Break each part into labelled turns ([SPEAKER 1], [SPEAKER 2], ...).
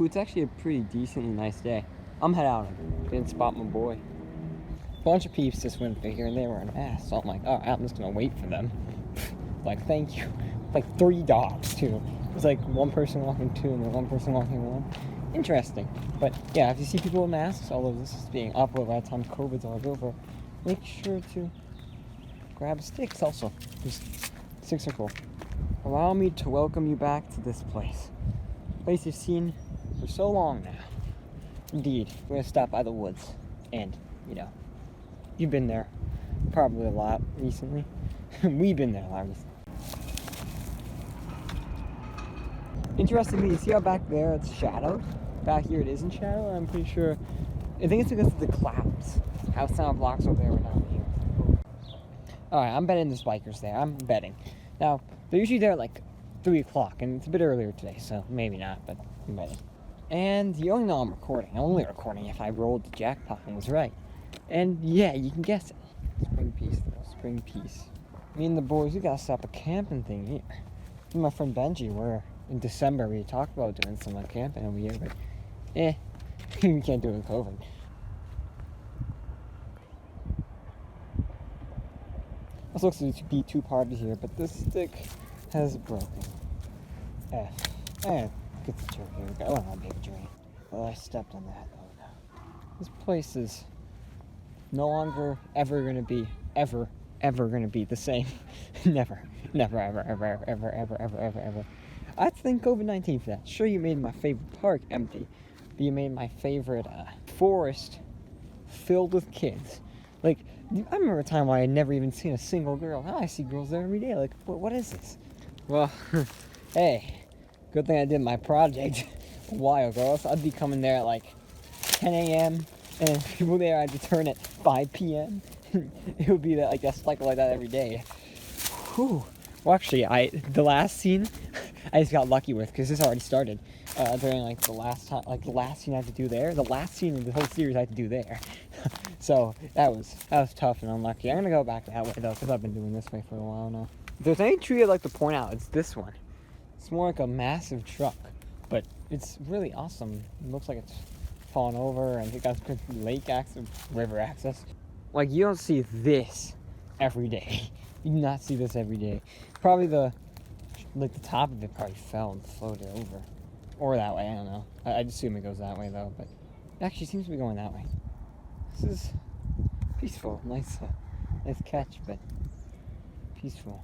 [SPEAKER 1] Ooh, it's actually a pretty decently nice day. I'm head out. Didn't spot my boy. Bunch of peeps just went figure and they were an ass. So I'm like, oh, I'm just gonna wait for them. Like, thank you. Like 3 dogs too. It was like one person walking 2 and then one person walking 1. Interesting. But yeah, if you see people with masks, although this is being uploaded by the time COVID's all over, make sure to grab sticks also. Just sticks are cool. Allow me to welcome you back to this place. Place you've seen for so long now. Indeed, we're gonna stop by the woods. And, you know, you've been there probably a lot recently. We've been there a lot recently. Interestingly, you see how back there it's shadowed? Back here it isn't shadowed, I'm pretty sure. I think it's because of the clouds. How sound blocks over there were down here. Alright, I'm betting there's bikers there. I'm betting. Now, they're usually there at like 3 o'clock, and it's a bit earlier today, so maybe not, but I'm betting. And you only know I'm recording. I'm only recording if I rolled the jackpot and was right. And yeah, you can guess it. Spring Peace, though. Spring Peace. Me and the boys, we gotta stop a camping thing here. Me and my friend Benji, in December, we talked about doing some camping over here, but we can't do it with COVID. This looks to be 2-parted here, but this stick has broken. Get the joke here. Oh, not a big tree. Well, I stepped on that. Oh no. This place is no longer ever gonna be the same. Never, ever. I thank COVID-19 for that. Sure, you made my favorite park empty, but you made my favorite forest filled with kids. Like, I remember a time where I had never even seen a single girl. Now I see girls there every day. Like, what is this? Well, hey, good thing I did my project a while ago. Else I'd be coming there at like 10 a.m. and people there I'd return at 5 p.m. It would be like a cycle like that every day. Whew. Well, actually, the last scene I just got lucky with because this already started during like the last scene I had to do there. The last scene of the whole series I had to do there. So that was tough and unlucky. I'm gonna go back that way though because I've been doing this way for a while now. If there's any tree I'd like to point out, it's this one. It's more like a massive truck, but it's really awesome. It looks like it's fallen over and it got good lake access, river access. Like, you don't see this every day. You do not see this every day. Probably the top of it probably fell and floated over. Or that way, I don't know. I'd assume it goes that way though, but it actually seems to be going that way. This is peaceful. Nice catch, but peaceful.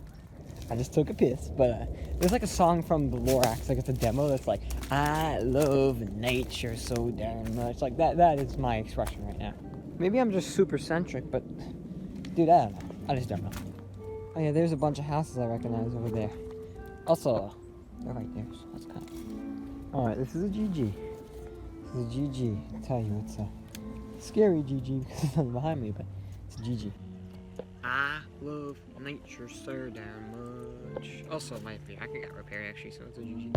[SPEAKER 1] I just took a piss, but there's like a song from the Lorax, like it's a demo that's like, I love nature so damn much. Like that is my expression right now. Maybe I'm just super centric, but dude, I don't know. I just don't know. Oh yeah, there's a bunch of houses I recognize over there. Also, they're right there, so that's kind of... Alright, this is a GG. This is a GG. I'll tell you, it's a scary GG because it's nothing behind me, but it's a GG. I love nature so damn much. Also, my jacket got repaired actually, so it's a GG.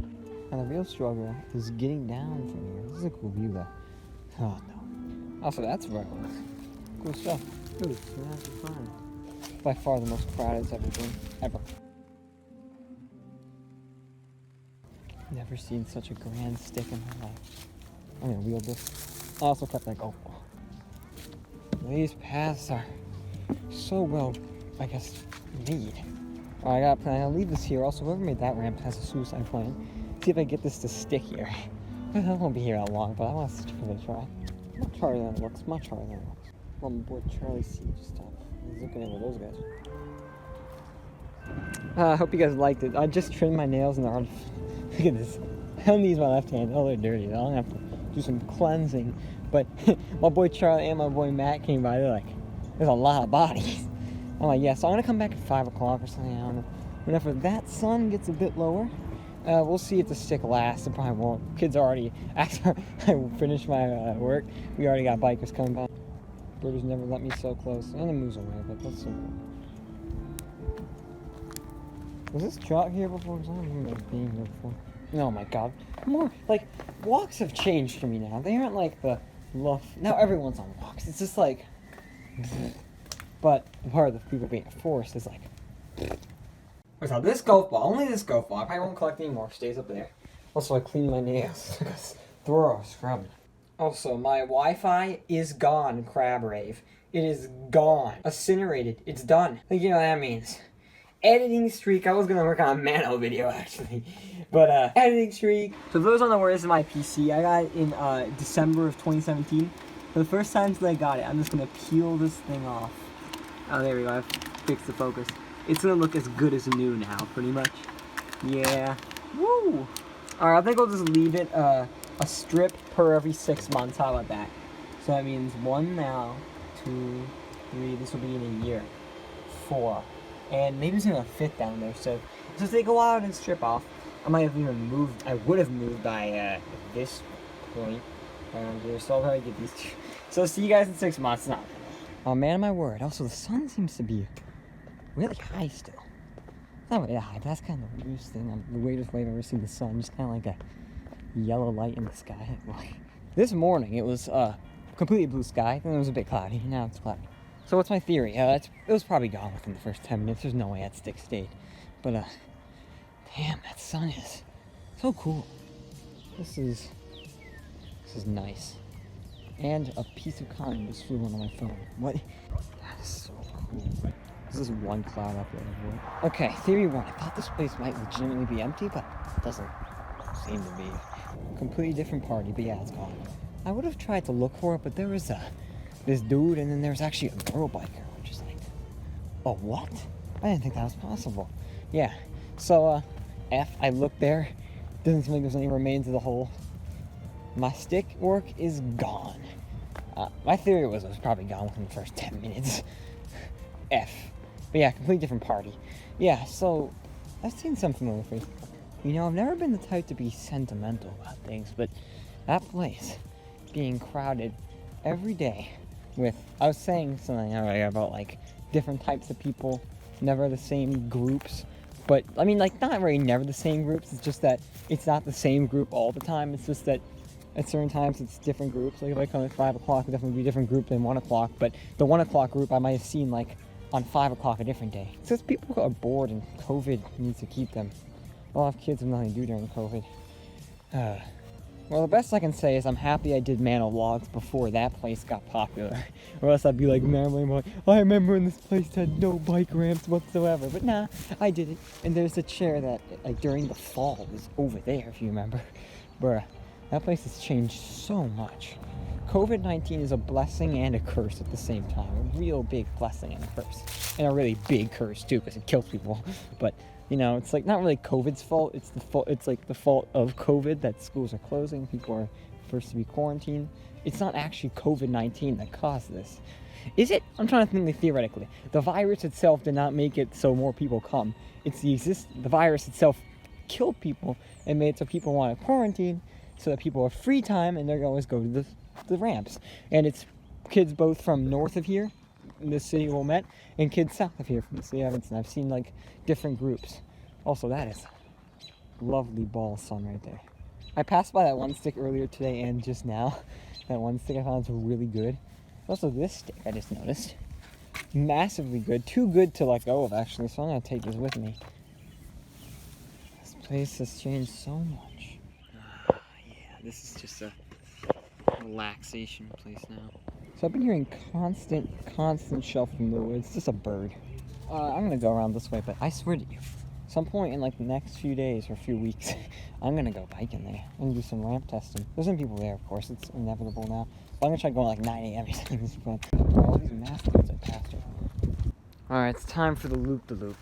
[SPEAKER 1] And the real struggle is getting down from here. This is a cool view though. Oh no. Also, that's reckless. Cool stuff. Ooh, so that's fun. By far the most crowded it's ever been. Ever. Never seen such a grand stick in my life. I'm gonna wield this. I also kept like, oh. These paths are so well, I guess, made. I got a plan. I'll leave this here. Also, whoever made that ramp has a suicide plan. See if I get this to stick here. I won't be here that long, but I want to give it a try. Much harder than it looks. Much harder than it looks. Well, my boy Charlie C just stopped. He's looking over those guys. I hope you guys liked it. I just trimmed my nails and they're on. Look at this. I don't use my left hand. Oh, they're dirty. I'm gonna have to do some cleansing. But my boy Charlie and my boy Matt came by. They're like, there's a lot of bodies. I'm like, yeah, so I'm gonna come back at 5 o'clock or something. I don't know. Whenever that sun gets a bit lower, we'll see if the stick lasts. It probably won't. Kids already, after I finished my work, we already got bikers coming by. Birders never let me so close. And it moves away, but that's so cool. Was this trout here before? I don't remember being here before. Oh my god. More, like, walks have changed for me now. They aren't like the love. Now everyone's on walks. It's just like... But part of the people being forced is like... So this golf ball, only this golf ball, I probably won't collect anymore, stays up there. Also, I clean my nails, because Thorough scrubbing. Also, my Wi-Fi is gone, Crab Rave. It is gone. Incinerated. It's done. I think you know what that means. Editing streak. I was gonna work on a Mano video actually, but editing streak. So for those don't know where this is my PC, I got it in December of 2017. For the first time since I got it, I'm just gonna peel this thing off. Oh, there we go. I've fixed the focus. It's gonna look as good as new now, pretty much. Yeah. Woo. All right, I think I'll just leave it a strip per every 6 months. How about that? So that means 1 now, 2, 3. This will be in a year. 4. And maybe it's gonna fit down there. So just they go out and strip off. I might have even moved. I would have moved by this point around here. So I'll probably get these two. So see you guys in 6 months. Not. Oh man, my word. Also, the sun seems to be really high still. It's not really high, but that's kind of the weirdest thing. The weirdest way I've ever seen the sun. Just kind of like a yellow light in the sky. This morning it was completely blue sky. Then it was a bit cloudy. Now it's cloudy. So what's my theory? It was probably gone within the first 10 minutes. There's no way that stick stayed. But damn, that sun is so cool. This is nice. And a piece of cotton just flew onto my phone. What? That is so cool. This is one cloud up there. Okay, theory 1. I thought this place might legitimately be empty, but it doesn't seem to be. Completely different party, but yeah, it's gone. I would have tried to look for it, but there was this dude, and then there's actually a girl biker, which is like, oh, what? I didn't think that was possible. Yeah, so, I looked there. Doesn't seem like there's any remains of the hole. My stick work is gone. My theory was it was probably gone within the first 10 minutes. But yeah, completely different party. Yeah, so I've seen some familiar faces. You know, I've never been the type to be sentimental about things, but that place being crowded every day with, I was saying something earlier about like different types of people, never the same groups. But I mean, like, not really never the same groups. It's just that it's not the same group all the time. It's just that at certain times it's different groups. Like if I come at 5 o'clock, it'll definitely be a different group than 1 o'clock. But the 1 o'clock group I might have seen like on 5 o'clock a different day. It's just people are bored and COVID needs to keep them. A lot of kids have nothing to do during COVID. Well, the best I can say is I'm happy I did Mano vlogs before that place got popular. Or else I'd be like, I remember when this place had no bike ramps whatsoever. But nah, I did it. And there's a chair that, like, during the fall was over there, if you remember. Bruh, that place has changed so much. COVID-19 is a blessing and a curse at the same time. A real big blessing and a curse. And a really big curse, too, because it kills people. But you know, it's like not really COVID's fault. It's like the fault of COVID that schools are closing. People are forced to be quarantined. It's not actually COVID-19 that caused this. Is it? I'm trying to think theoretically. The virus itself did not make it so more people come. It's the virus itself killed people and made it so people want to quarantine so that people have free time and they're going to always go to the ramps. And it's kids both from north of here, in the city of Wilmette, and kids south of here from the city of Evanston. I've seen like different groups. Also, that is lovely ball sun right there. I passed by that one stick earlier today and just now. That one stick I found was really good. Also, this stick I just noticed, massively good. Too good to let go of, actually, so I'm going to take this with me. This place has changed so much. Yeah, this is just a relaxation place now. So I've been hearing constant shuffling in the woods. It's just a bird. I'm going to go around this way, but I swear to you, some point in like the next few days or a few weeks, I'm going to go biking there. I'm going to do some ramp testing. There's some people there, of course. It's inevitable now. But I'm going to try going like 9 a.m. or something. This is fun. All these mastodons I passed over. Alright, it's time for the loop-de-loop.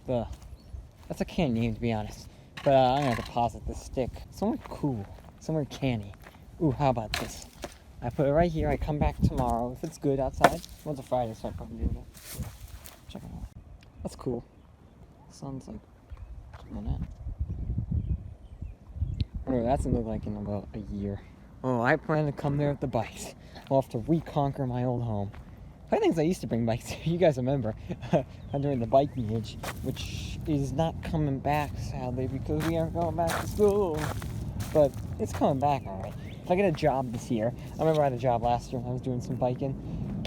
[SPEAKER 1] That's a canny name, to be honest. But I'm going to deposit this stick somewhere cool. Somewhere canny. Ooh, how about this? I put it right here. I come back tomorrow. If it's good outside. Well, it's a Friday, so I probably do that. Check it out. That's cool. The sun's like coming out. Oh, that's gonna look like in about a year. Oh, I plan to come there with the bikes. I'll have to reconquer my old home. I think I used to bring bikes. You guys remember during the biking age, which is not coming back sadly because we aren't going back to school. But it's coming back, all right. If I get a job this year, I remember I had a job last year when I was doing some biking.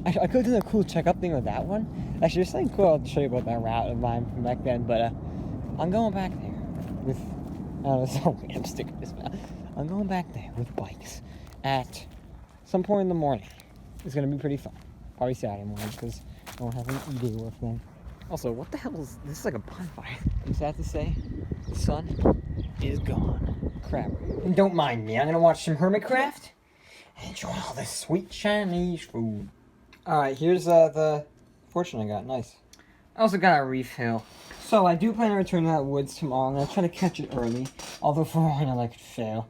[SPEAKER 1] I could do a cool checkup thing with that one. Actually, there's something cool I'll show you about that route of mine from back then. But I'm going back there with, I don't know, it's a ramp sticker. I'm going back there with bikes at some point in the morning. It's gonna be pretty fun. Probably Saturday morning because I won't have an E-Day work then. Also, what the hell is this? Is like a bonfire. I'm sad to say, the sun is gone. Crap. And don't mind me. I'm gonna watch some Hermitcraft and enjoy all this sweet Chinese food. All right, here's the fortune I got. Nice. I also got a refill. So I do plan to return to that woods tomorrow. I'm gonna try to catch it early. Although for all I know, I could fail.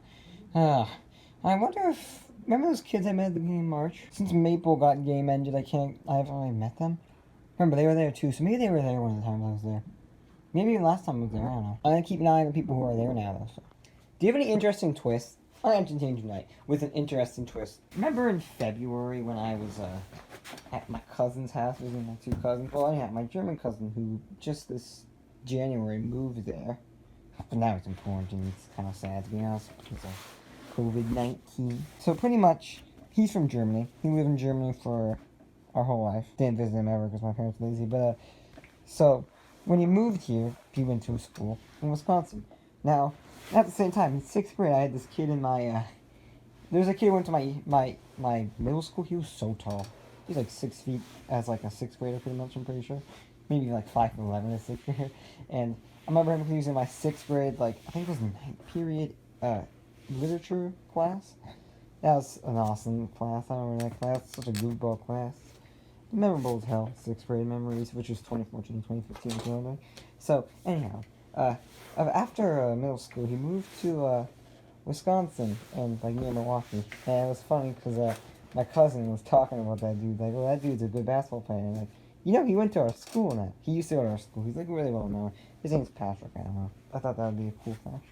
[SPEAKER 1] I wonder if remember those kids I met at the beginning of March? Since Maple got game ended, I haven't really met them. Remember, they were there too, so maybe they were there one of the times I was there. Maybe last time I was there, I don't know. I'm gonna keep an eye on the people who are there now, though. So. Do you have any interesting twists? I'll entertain you tonight with an interesting twist. Remember in February when I was at my cousin's house, visiting my two cousins? Well, yeah, my German cousin who just this January moved there. But now it's in quarantine. It's kind of sad, to be honest, because of COVID-19. So pretty much, he's from Germany. He lived in Germany for our whole life. Didn't visit him ever because my parents were lazy. But, so, when he moved here, he went to a school in Wisconsin. Now, at the same time, in 6th grade, I had this kid in my, there was a kid who went to my middle school. He was so tall. He was like 6 feet as like a 6th grader, pretty much, I'm pretty sure. Maybe like 5'11" as a 6th grader. And I remember him using my 6th grade, like, I think it was 9th period, literature class. That was an awesome class. I remember that class. Such a goofball class. Memorable as hell. 6th grade memories, which was 2014, 2015, So, anyhow, after middle school, he moved to Wisconsin and like near Milwaukee. And it was funny because my cousin was talking about that dude. Like, oh, that dude's a good basketball player. And like, you know, he went to our school now. He used to go to our school. He's like really well known. His name's Patrick. I don't know. I thought that would be a cool fact.